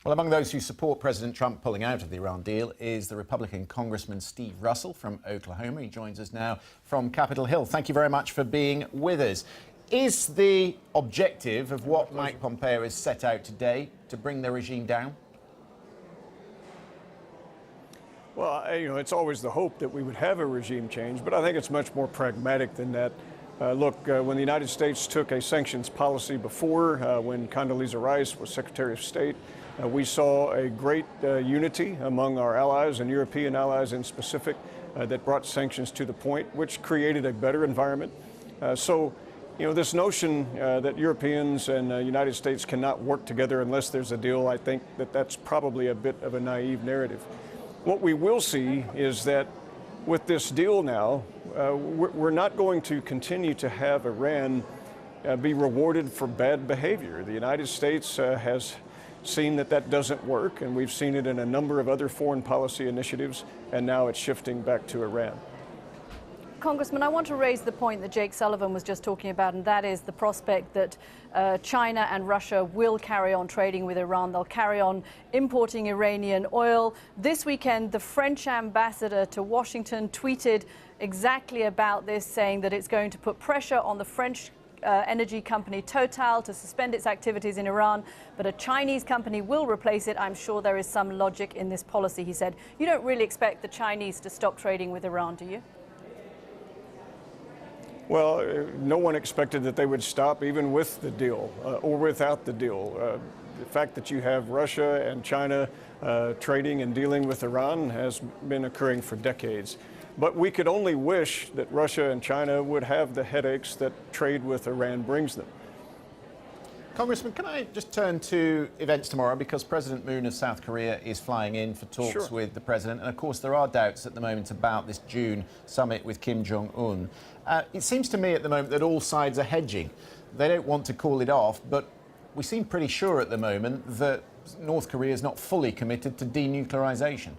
Well, among those who support President Trump pulling out of the Iran deal is the Republican Congressman Steve Russell from Oklahoma. He joins us now from Capitol Hill. Thank you very much for being with us. Is the objective of what Mike Pompeo has set out today to bring the regime down? Well, it's always the hope that we would have a regime change, but I think it's much more pragmatic than that. When the United States took a sanctions policy before, when Condoleezza Rice was Secretary of State, we saw a great unity among our allies and European allies in specific that brought sanctions to the point, which created a better environment. This notion that Europeans and the United States cannot work together unless there's a deal, I think that that's probably a bit of a naive narrative. What we will see is that with this deal now, we're not going to continue to have Iran be rewarded for bad behavior. The United States has seen that that doesn't work, and we've seen it in a number of other foreign policy initiatives, and now it's shifting back to Iran. Congressman, I want to raise the point that Jake Sullivan was just talking about, and that is the prospect that China and Russia will carry on trading with Iran. They'll carry on importing Iranian oil. This weekend, the French ambassador to Washington tweeted exactly about this, saying that it's going to put pressure on the French energy company Total to suspend its activities in Iran, but a Chinese company will replace it. I'm sure there is some logic in this policy, he said. You don't really expect the Chinese to stop trading with Iran, do you? Well, no one expected that they would stop even with the deal or without the deal. The fact that you have Russia and China trading and dealing with Iran has been occurring for decades. But we could only wish that Russia and China would have the headaches that trade with Iran brings them. Congressman, can I just turn to events tomorrow, because President Moon of South Korea is flying in for talks with the president, and of course there are doubts at the moment about this June summit with Kim Jong-un. It seems to me at the moment that all sides are hedging. They don't want to call it off, but we seem pretty sure at the moment that North Korea is not fully committed to denuclearization.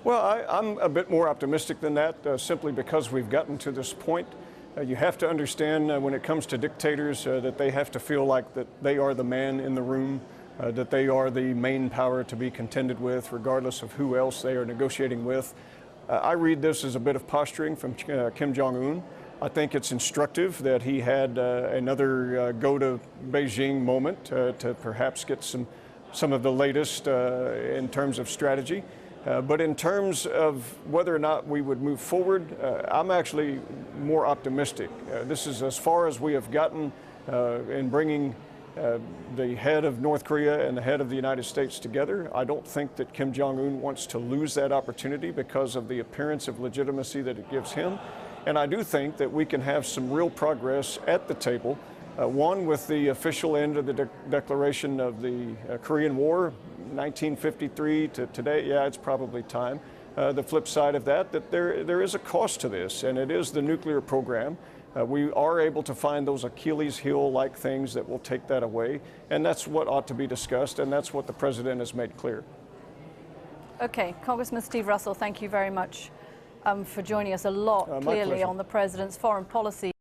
Well, I'm a bit more optimistic than that, simply because we've gotten to this point. You have to understand when it comes to dictators that they have to feel like that they are the man in the room, that they are the main power to be contended with, regardless of who else they are negotiating with. I read this as a bit of posturing from Kim Jong-un. I think it's instructive that he had another go to Beijing moment to perhaps get some of the latest in terms of strategy. But in terms of whether or not we would move forward, I'm actually more optimistic. This is as far as we have gotten in bringing the head of North Korea and the head of the United States together. I don't think that Kim Jong-un wants to lose that opportunity because of the appearance of legitimacy that it gives him. And I do think that we can have some real progress at the table. One, with the official end of the declaration of the Korean War, 1953 to today. Yeah, it's probably time. The flip side of that there is a cost to this, and it is the nuclear program. We are able to find those Achilles heel-like things that will take that away, and that's what ought to be discussed, and that's what the president has made clear. Okay, Congressman Steve Russell, thank you very much for joining us. A lot clearly on the president's foreign policy.